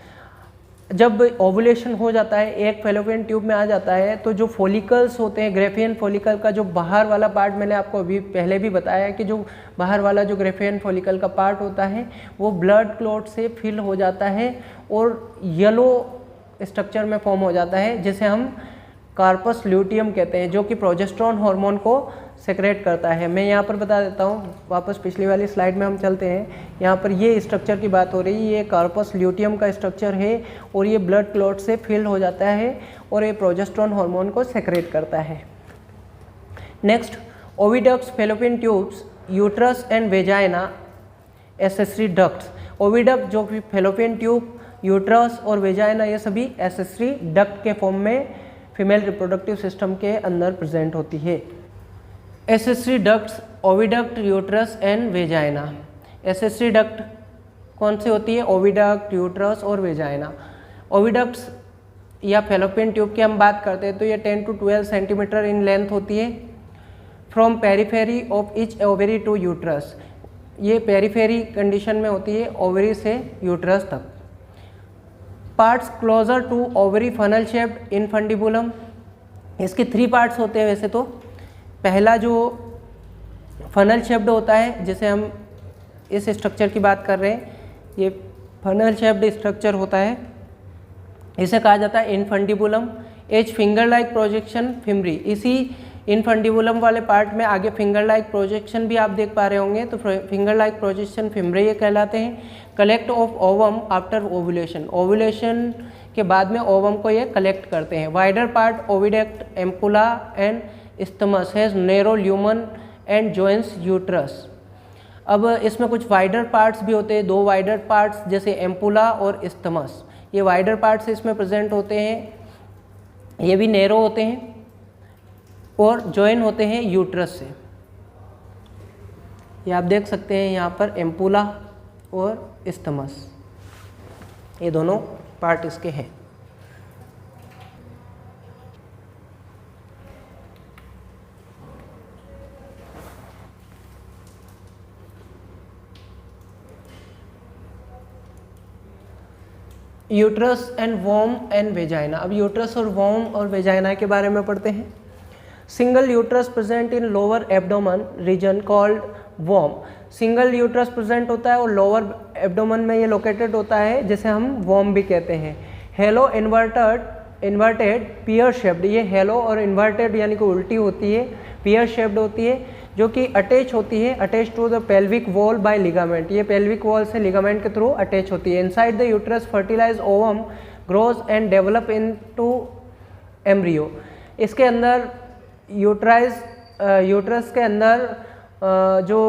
जब ओवुलेशन हो जाता है, एक फैलोपियन ट्यूब में आ जाता है, तो जो फॉलिकल्स होते हैं, ग्रेफियन फॉलिकल का जो बाहर वाला पार्ट, मैंने आपको अभी पहले भी बताया कि जो बाहर वाला जो ग्रेफियन फॉलिकल का पार्ट होता है वो ब्लड क्लॉट से फिल हो जाता है और येलो स्ट्रक्चर में फॉर्म हो जाता है, जिसे हम कार्पस ल्यूटियम कहते हैं, जो कि प्रोजेस्टेरोन हार्मोन को सेक्रेट करता है। मैं यहाँ पर बता देता हूँ, वापस पिछली वाली स्लाइड में हम चलते हैं। यहाँ पर ये स्ट्रक्चर की बात हो रही है, ये कार्पस ल्यूटियम का स्ट्रक्चर है और ये ब्लड क्लॉट से फिल हो जाता है और ये प्रोजेस्टेरोन हार्मोन को सेक्रेट करता है। Next, oviducts, fallopian tubes, uterus and vagina, accessory ducts. Oviduct जो कि फैलोपियन ट्यूब, यूट्रस और वेजाइना, ये सभी एसेसरी डक्ट के फॉर्म में फीमेल रिप्रोडक्टिव सिस्टम के अंदर प्रेजेंट होती है। Accessory ducts, oviduct, uterus and vagina. Accessory duct कौन सी होती है? ओविडक्ट, यूट्रस और वेजाइना। ओविडक्ट्स या फैलोपियन ट्यूब की हम बात करते हैं तो ये 10 to 12 सेंटीमीटर इन लेंथ होती है, from periphery of each ovary to uterus. ये पेरीफेरी कंडीशन में होती है, ओवरी से यूट्रस तक। Parts closer to ovary, funnel shaped, infundibulum. इसके 3 पार्ट्स होते हैं वैसे तो। पहला जो फनल शेप्ड होता है, जैसे हम इस स्ट्रक्चर की बात कर रहे हैं, ये फनल शेप्ड स्ट्रक्चर होता है, इसे कहा जाता है infundibulum. As finger like projection fimbriae. इसी इनफंडिबुलम वाले पार्ट में आगे फिंगर लाइक प्रोजेक्शन भी आप देख पा रहे होंगे, तो फिंगर लाइक प्रोजेक्शन फिमरी ये कहलाते हैं। Collect of ovum after ovulation. Ovulation के बाद में ओवम को ये कलेक्ट करते हैं। Wider part oviduct, ampulla and isthmus has narrow lumen and joins uterus। अब इसमें कुछ वाइडर पार्ट्स भी होते हैं, 2 वाइडर पार्ट्स जैसे एम्पुला और isthmus। ये वाइडर पार्ट्स इसमें प्रेजेंट होते हैं, ये भी नैरो होते हैं और जॉइन होते हैं यूट्रस से। ये आप देख सकते हैं यहाँ पर एम्पुला और isthmus, ये दोनों पार्ट इसके हैं। Uterus and womb and vagina. अब यूट्रस और वॉम और वेजाइना के बारे में पढ़ते हैं। Single uterus present in lower abdomen region called womb. Single uterus present होता है और लोअर एब्डोमेन में ये लोकेटेड होता है, जिसे हम वॉम भी कहते हैं। Hello inverted pear shaped. ये हेलो और इन्वर्टेड यानी कि उल्टी होती है, पियर शेप्ड होती है, जो कि अटैच होती है, attach to the pelvic wall by ligament. ये पेल्विक वॉल से लिगामेंट के थ्रू अटैच होती है। Inside the uterus fertilize ovum grows and develop into embryo. इसके अंदर यूट्रस के अंदर जो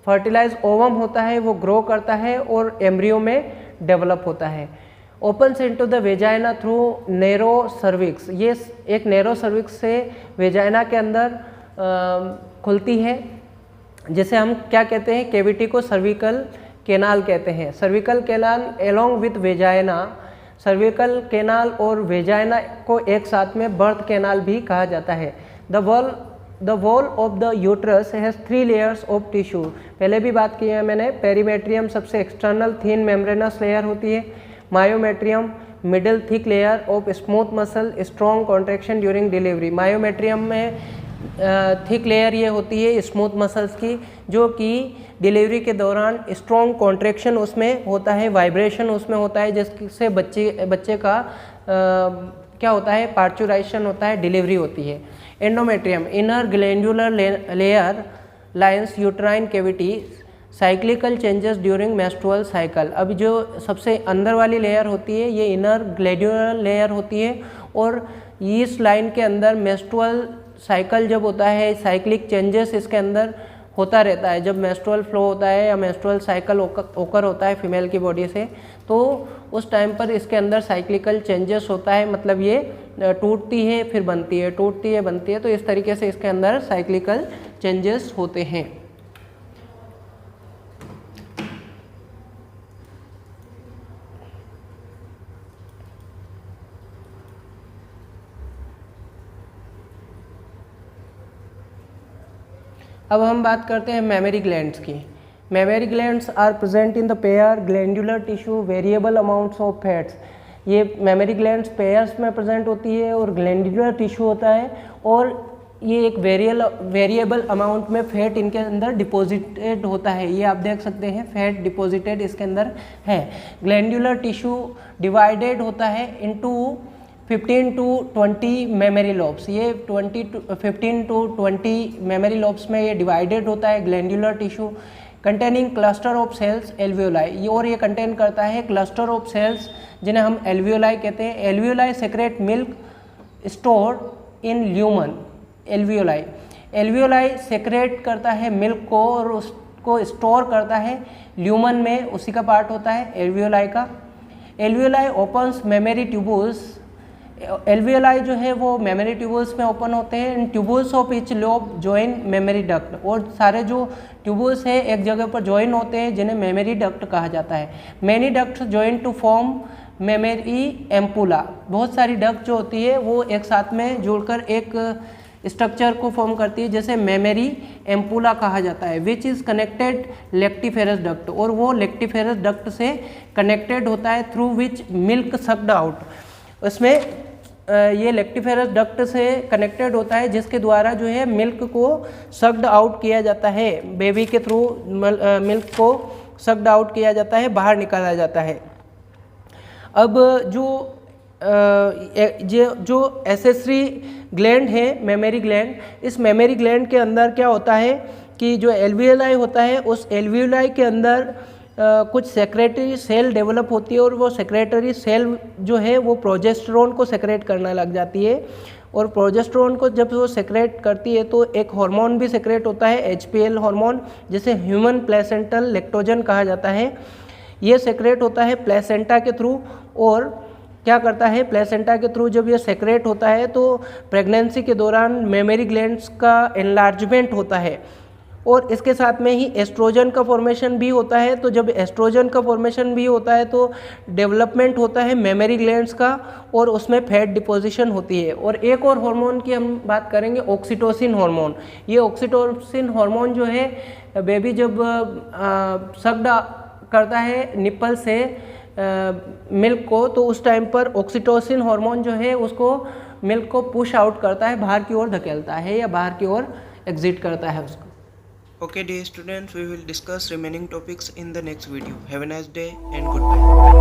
फर्टिलाइज ओवम होता है वो ग्रो करता है और एम्ब्रियो में डेवलप होता है। Opens into the vagina through narrow cervix. ये एक नैरो सर्विक्स से वेजाइना के अंदर खुलती है, जिसे हम क्या कहते हैं, कैविटी को सर्विकल कैनाल कहते हैं। Cervical canal along with vagina. Cervical canal और वेजाइना को एक साथ में बर्थ कैनाल भी कहा जाता है। The wall of the uterus has 3 layers of tissue. पहले भी बात की है मैंने। पेरीमेट्रियम सबसे एक्सटर्नल थिन मेम्ब्रेनस लेयर होती है। Myometrium middle thick layer of smooth muscle, strong contraction during delivery. Myometrium में थिक लेयर ये होती है स्मूथ मसल्स की, जो कि डिलीवरी के दौरान स्ट्रॉन्ग कॉन्ट्रैक्शन उसमें होता है, वाइब्रेशन उसमें होता है, जिससे बच्चे का क्या होता है, पार्चुराइजेशन होता है, डिलीवरी होती है। Endometrium inner glandular layer lines uterine cavity, cyclical changes during menstrual cycle. अब जो सबसे अंदर वाली लेयर होती है ये इनर ग्लैंडुलर लेयर होती है, और इस लाइन के अंदर मेंस्ट्रुअल साइकिल जब होता है, साइक्लिक चेंजेस इसके अंदर होता रहता है। जब मेंस्ट्रुअल फ्लो होता है या मेंस्ट्रुअल साइकिल ओकर होता है फीमेल की बॉडी से, तो उस टाइम पर इसके अंदर साइक्लिकल चेंजेस होता है, मतलब ये टूटती है फिर बनती है, टूटती है बनती है, तो इस तरीके से इसके अंदर साइक्लिकल चेंजेस होते हैं। अब हम बात करते हैं मेमरी ग्लैंड्स की। Mammary glands are present in the pair glandular tissue, variable amounts of fats. ये मेमोरी ग्लैंड्स पेयर्स में प्रेजेंट होती है और ग्लैंडुलर टिश्यू होता है, और ये एक वेरिएबल अमाउंट में फैट इनके अंदर डिपॉजिटेड होता है। ये आप देख सकते हैं फैट डिपॉजिटेड इसके अंदर है। ग्लैंडुलर टिश्यू डिवाइडेड होता है इनटू 15 to 20 मेमोरी लॉब्स। ये 15 to 20 मेमोरी लॉब्स में ये डिवाइडेड होता है glandular tissue, containing cluster of cells alveoli. और ये कंटेन करता है क्लस्टर ऑफ सेल्स जिन्हें हम एल्वियोलाई कहते हैं। Alveoli secrete milk stored in lumen. Alveoli secrete करता है मिल्क को और उसको स्टोर करता है ल्यूमन में, उसी का पार्ट होता है एल्वियोलाई का। Alveoli opens mammary tubules. Alveoli जो है वो मेमोरी ट्यूबुल्स में ओपन होते हैं। इन tubules of each lobe join mammary duct. और सारे जो ट्यूबुल्स है एक जगह पर जॉइन होते हैं जिन्हें मेमोरी डक्ट कहा जाता है। Many ducts join to form mammary ampulla. बहुत सारी डक्ट जो होती है वो एक साथ में जुड़कर एक स्ट्रक्चर को फॉर्म करती है, जैसे मेमोरी एम्पुला कहा जाता है, which is connected lactiferous duct. और वो लेक्टिफेरस डक्ट से कनेक्टेड होता है through which milk sucked out. उसमें ये लेक्टिफेरस डक्ट से कनेक्टेड होता है जिसके द्वारा जो है मिल्क को सक्ड आउट किया जाता है, बेबी के थ्रू मिल्क को सक्ड आउट किया जाता है, बाहर निकाला जाता है। अब जो एसेसरी ग्लैंड है मेमोरी ग्लैंड, इस मेमोरी ग्लैंड के अंदर क्या होता है कि जो एल्वियोलाई होता है उस एल्वियोलाई के अंदर कुछ सेक्रेटरी सेल डेवलप होती है, और वो सेक्रेटरी सेल जो है वो प्रोजेस्टेरोन को सेक्रेट करना लग जाती है। और प्रोजेस्टेरोन को जब वो सेक्रेट करती है तो एक हार्मोन भी सेक्रेट होता है, HPL हार्मोन, जिसे ह्यूमन प्लेसेंटल लैक्टोजन कहा जाता है। ये सेक्रेट होता है प्लेसेंटा के थ्रू, और क्या करता है प्लेसेंटा के थ्रू जब ये सेक्रेट होता है तो प्रेगनेंसी के दौरान मेमोरी ग्लैंड्स का एनलार्जमेंट होता है, और इसके साथ में ही एस्ट्रोजन का फॉर्मेशन भी होता है। तो जब एस्ट्रोजन का फॉर्मेशन भी होता है तो डेवलपमेंट होता है मेमोरी ग्लैंड्स का, और उसमें फैट डिपोजिशन होती है। और एक और हार्मोन की हम बात करेंगे, ऑक्सीटोसिन हार्मोन। ये ऑक्सीटोसिन हार्मोन जो है बेबी जब सक्ड करता है निप्पल से मिल्क को, तो उस टाइम पर ऑक्सीटोसिन हार्मोन जो है उसको मिल्क को पुश आउट करता है, बाहर की ओर धकेलता है या बाहर की ओर एग्जिट करता है उसको। Okay dear students, we will discuss remaining topics in the next video. Have a nice day and goodbye.